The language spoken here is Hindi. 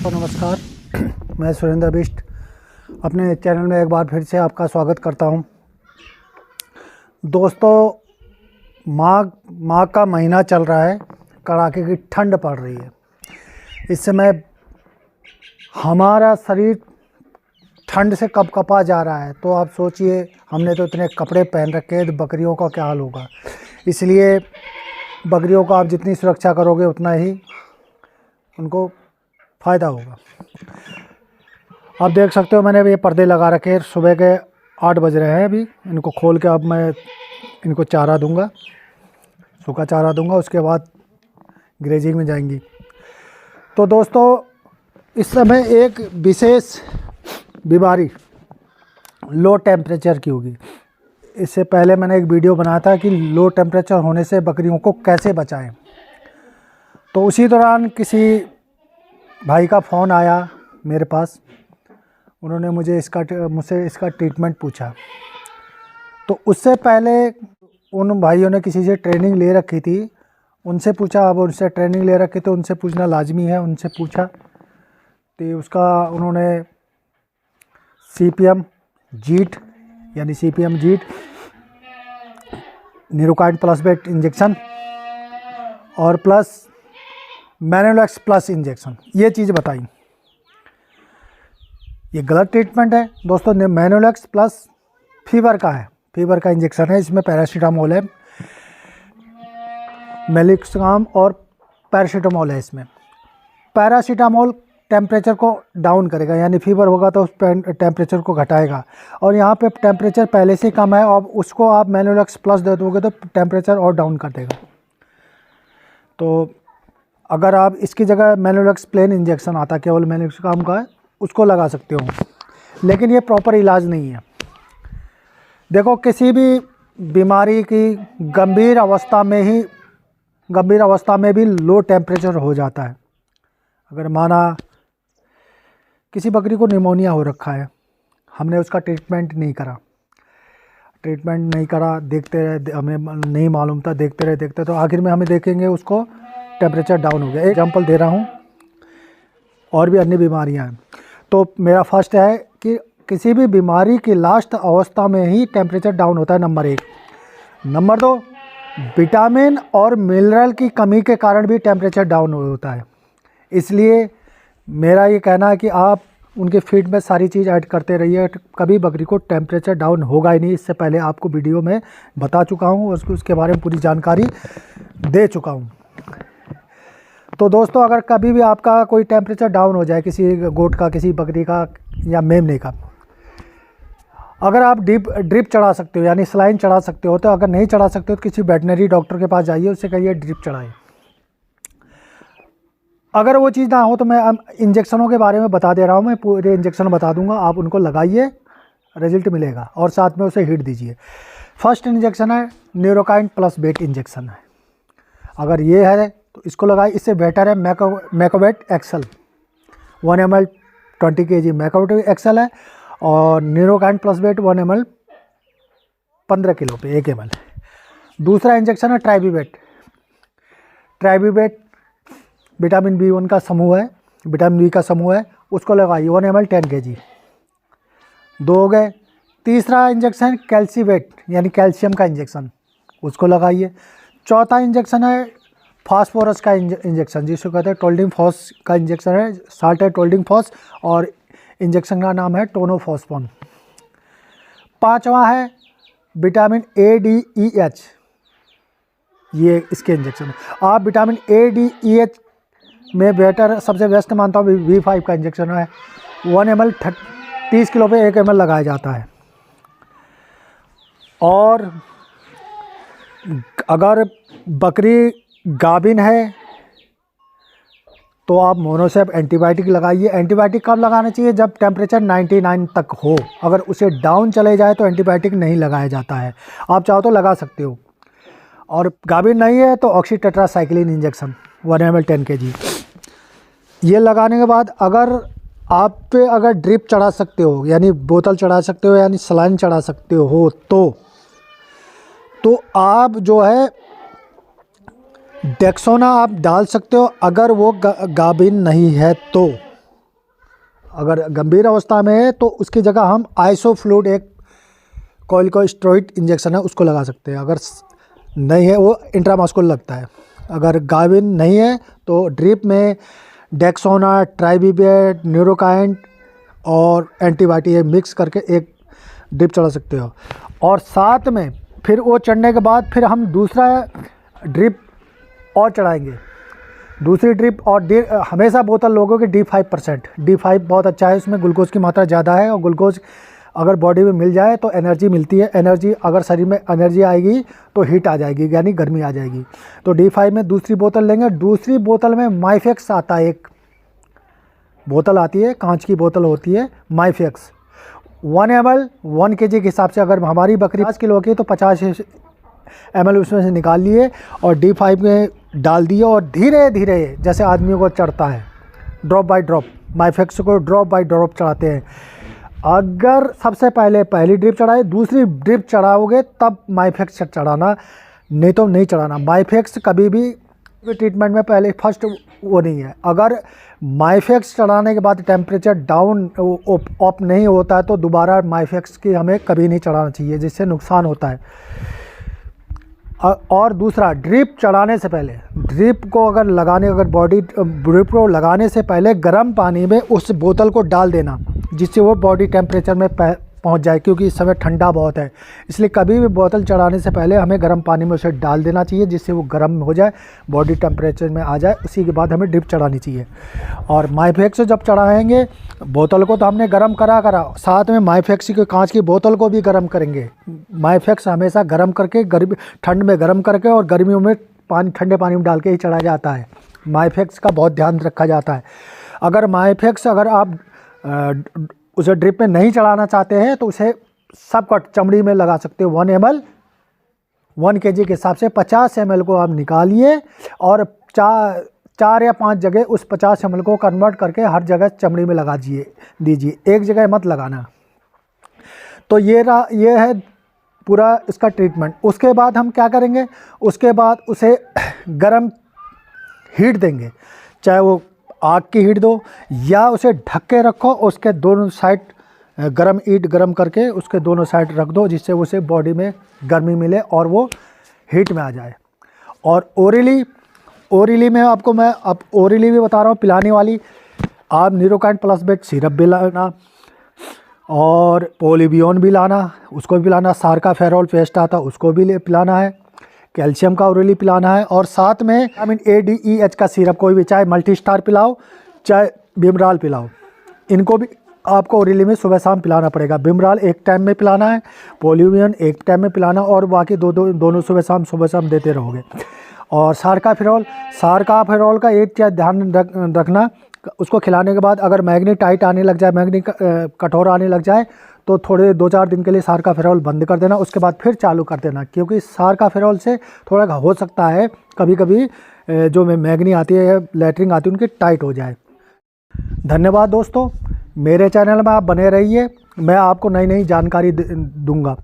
तो नमस्कार, मैं सुरेंद्र बिष्ट अपने चैनल में एक बार फिर से आपका स्वागत करता हूं। दोस्तों, माघ का महीना चल रहा है, कड़ाके की ठंड पड़ रही है। इस समय हमारा शरीर ठंड से कपकपा जा रहा है। तो आप सोचिए, हमने तो इतने कपड़े पहन रखे हैं, तो बकरियों का क्या हाल होगा। इसलिए बकरियों को आप जितनी सुरक्षा करोगे उतना ही उनको फ़ायदा होगा। आप देख सकते हो, मैंने अभी ये पर्दे लगा रखे हैं। सुबह के 8 बज रहे हैं। अभी इनको खोल के अब मैं इनको चारा दूंगा, सूखा चारा दूंगा। उसके बाद ग्रेजिंग में जाएंगी। तो दोस्तों, इस समय एक विशेष बीमारी लो टेम्परेचर की होगी। इससे पहले मैंने एक वीडियो बनाया था कि लो टेम्परेचर होने से बकरियों को कैसे बचाएं। तो उसी दौरान किसी भाई का फ़ोन आया मेरे पास। उन्होंने मुझसे इसका ट्रीटमेंट पूछा। तो उससे पहले उन भाइयों ने किसी से ट्रेनिंग ले रखी थी, उनसे पूछा। अब उनसे ट्रेनिंग ले रखी तो उनसे पूछना लाजमी है। उनसे पूछा तो उसका उन्होंने CPM जीट यानी CPM जीट, न्यूरोकाइन प्लस बेट इंजेक्शन और प्लस मैनोलैक्स प्लस इंजेक्शन, ये चीज़ बताई। ये गलत ट्रीटमेंट है दोस्तों। मैनोलैक्स प्लस फीवर का है, फीवर का इंजेक्शन है। इसमें पैरासीटामोल है, मेलिक्सकाम और पैरासीटामोल है। इसमें पैरासीटामोल टेम्परेचर को डाउन करेगा, यानी फीवर होगा तो उस टेम्परेचर को घटाएगा। और यहाँ पे टेम्परेचर पहले से कम है और उसको आप मैनोलैक्स प्लस दे दोगे तो टेम्परेचर और डाउन कर देगा। तो अगर आप इसकी जगह मैनोलैक्स प्लेन इंजेक्शन आता, केवल मेलिक्सकाम का है, उसको लगा सकते हो। लेकिन ये प्रॉपर इलाज नहीं है। देखो, किसी भी बीमारी की गंभीर अवस्था में भी लो टेम्परेचर हो जाता है। अगर माना किसी बकरी को निमोनिया हो रखा है, हमने उसका ट्रीटमेंट नहीं करा, देखते रहे, हमें नहीं मालूम था, देखते रहे तो आखिर में हमें देखेंगे उसको टेम्परेचर डाउन हो गया। एक एग्जाम्पल दे रहा हूँ, और भी अन्य बीमारियाँ हैं। तो मेरा फर्स्ट है कि किसी भी बीमारी की लास्ट अवस्था में ही टेम्परेचर डाउन होता है, नंबर 1। नंबर 2, विटामिन और मिनरल की कमी के कारण भी टेम्परेचर डाउन होता है। इसलिए मेरा ये कहना है कि आप उनके फीड में सारी चीज़ ऐड करते रहिए, कभी बकरी को टेम्परेचर डाउन होगा ही नहीं। इससे पहले आपको वीडियो में बता चुका हूँ और उसके बारे में पूरी जानकारी दे चुका हूँ। तो दोस्तों, अगर कभी भी आपका कोई टेम्परेचर डाउन हो जाए, किसी गोट का, किसी बकरी का या मेमने का, अगर आप ड्रिप चढ़ा सकते हो यानी सलाइन चढ़ा सकते हो तो, अगर नहीं चढ़ा सकते हो तो किसी वेटनरी डॉक्टर के पास जाइए, उससे कहिए ड्रिप चढ़ाए। अगर वो चीज़ ना हो तो मैं इंजेक्शनों के बारे में बता दे रहा हूँ। मैं पूरे इंजेक्शन बता दूंगा, आप उनको लगाइए, रिजल्ट मिलेगा। और साथ में उसे हीट दीजिए। फर्स्ट इंजेक्शन है न्यूरोकाइन प्लस बेट इंजेक्शन है। अगर ये है तो इसको लगाइए। इससे बेटर है मैकोवेट एक्सल 1 ml 20 kg मैकोवेट एक्सल है, और न्यूरोकाइन प्लस बेट 1 ml 15 किलो पे 1 ml। दूसरा इंजेक्शन है ट्राइबीवेट विटामिन B1 का समूह है, विटामिन B का समूह है, उसको लगाइए 1 ml 10 kg। 2 हो गए। तीसरा इंजेक्शन कैल्सीवेट यानी कैल्शियम का इंजेक्शन, उसको लगाइए। चौथा इंजेक्शन है फास्फोरस का इंजेक्शन, जिसको कहते हैं टोल्डिंग फॉस का इंजेक्शन है। साल्ट है टोल्डिंग फॉस और इंजेक्शन का नाम है टोनोफॉस्फोन। 5वां है विटामिन ADEH, ये इसके इंजेक्शन। आप विटामिन ADEH में बेटर सबसे बेस्ट मानता हूँ V5 का इंजेक्शन है। 1 ml 30 किलो पे 1 ml लगाया जाता है। और अगर बकरी गाभिन है तो आप मोनोसेप एंटीबायोटिक लगाइए। एंटीबायोटिक कब लगाना चाहिए? जब टेम्परेचर 99 तक हो। अगर उसे डाउन चले जाए तो एंटीबायोटिक नहीं लगाया जाता है। आप चाहो तो लगा सकते हो। और गाभिन नहीं है तो ऑक्सीटेट्रासाइक्लिन इंजेक्शन 1 ml 10 kg। ये लगाने के बाद अगर आप पे अगर ड्रिप चढ़ा सकते हो यानी बोतल चढ़ा सकते हो यानी सलाइन चढ़ा सकते हो तो आप जो है डेक्सोना आप डाल सकते हो अगर वो गाभिन नहीं है तो। अगर गंभीर अवस्था में है तो उसकी जगह हम आइसोफ्लूइड, एक कॉर्टिकोस्टेरॉइड इंजेक्शन है, उसको लगा सकते हैं। अगर नहीं है वो इंट्रामस्कुलर लगता है। अगर गाविन नहीं है तो ड्रिप में डेक्सोना, ट्राइबिवेट, न्यूरोकाइन और एंटीबायोटिक मिक्स करके एक ड्रिप चढ़ा सकते हो। और साथ में फिर वो चढ़ने के बाद फिर हम दूसरा ड्रिप और चढ़ाएंगे, दूसरी ड्रिप। और हमेशा बोतल लोगों की D5%, D5 बहुत अच्छा है, उसमें ग्लूकोज की मात्रा ज़्यादा है, और ग्लूकोज अगर बॉडी में मिल जाए तो एनर्जी मिलती है। एनर्जी, अगर शरीर में एनर्जी आएगी तो हीट आ जाएगी, यानी गर्मी आ जाएगी। तो D5 में दूसरी बोतल लेंगे। दूसरी बोतल में माइफेक्स आता है, एक बोतल आती है, कांच की बोतल होती है माइफेक्स, 1 ml 1 kg के हिसाब से। अगर हमारी बकरी 5 किलो की तो 50 ml उसमें से निकाल लिए और D5 में डाल दिए, और धीरे धीरे जैसे आदमियों को चढ़ता है, ड्रॉप बाय ड्रॉप, माइफेक्स को ड्रॉप बाय ड्रॉप चढ़ाते हैं। अगर सबसे पहले पहली ड्रिप चढ़ाए, दूसरी ड्रिप चढ़ाओगे तब माइफेक्स चढ़ाना, नहीं तो नहीं चढ़ाना। माइफेक्स कभी भी ट्रीटमेंट में पहले फर्स्ट वो नहीं है। अगर माइफेक्स चढ़ाने के बाद टेम्परेचर डाउन अप नहीं होता है तो दोबारा माइफेक्स की हमें कभी नहीं चढ़ाना चाहिए, जिससे नुकसान होता है। और दूसरा, ड्रिप चढ़ाने से पहले, ड्रिप को अगर ड्रिप को लगाने से पहले गर्म पानी में उस बोतल को डाल देना, जिससे वो बॉडी टेम्परेचर में पहुंच जाए, क्योंकि इस समय ठंडा बहुत है। इसलिए कभी भी बोतल चढ़ाने से पहले हमें गर्म पानी में उसे डाल देना चाहिए, जिससे वो गर्म हो जाए, बॉडी टेम्परेचर में आ जाए। उसी के बाद हमें ड्रिप चढ़ानी चाहिए। और माइफेक्स जब चढ़ाएंगे बोतल को तो हमने गर्म करा, साथ में माइफेक्स की कांच की बोतल को भी गर्म करेंगे। माइफेक्स हमेशा गर्म करके, ठंड में गर्म करके और गर्मियों में ठंडे पानी में डाल के ही चढ़ाया जाता है। माइफेक्स का बहुत ध्यान रखा जाता है। अगर माइफेक्स आप उसे ड्रिप में नहीं चढ़ाना चाहते हैं तो उसे सब कट चमड़ी में लगा सकते हो। 1 ml 1 kg के हिसाब से 50 ml को आप निकालिए और 4 या 5 जगह उस 50 ml को कन्वर्ट करके हर जगह चमड़ी में लगा दीजिए, एक जगह मत लगाना। तो ये है पूरा इसका ट्रीटमेंट। उसके बाद हम क्या करेंगे, उसके बाद उसे गरम हीट देंगे, चाहे वो आग की हीट दो या उसे ढक के रखो, उसके दोनों साइड गरम करके उसके दोनों साइड रख दो, जिससे उसे बॉडी में गर्मी मिले और वो हीट में आ जाए। और ओरली में आपको मैं अब ओरली भी बता रहा हूँ, पिलाने वाली। आप न्यूरोकाइन प्लस बेट सिरप भी लाना और पोलिबियन भी लाना, उसको भी पिलाना। सार्काफेरॉल पेस्ट आता उसको भी पिलाना है। कैल्शियम का ओरली पिलाना है। और साथ में विटामिन ADEH का सिरप, कोई भी, चाहे मल्टीस्टार पिलाओ चाहे बिमराल पिलाओ, इनको भी आपको ओरली में सुबह शाम पिलाना पड़ेगा। बिमराल एक टाइम में पिलाना है, पोलिबियन एक टाइम में पिलाना, और बाकी दोनों सुबह शाम देते रहोगे। और सार्काफेरॉल का एक चीज़ ध्यान रखना, उसको खिलाने के बाद अगर मैग्नी टाइट आने लग जाए, मैग्नी कठोर आने लग जाए तो थोड़े 2-4 दिन के लिए सार्काफेरॉल बंद कर देना, उसके बाद फिर चालू कर देना। क्योंकि सार्काफेरॉल से थोड़ा हो सकता है कभी कभी जो मैग्नी आती है, लैट्रिन आती है, उनकी टाइट हो जाए। धन्यवाद दोस्तों, मेरे चैनल में आप बने रहिए, मैं आपको नई जानकारी दूंगा।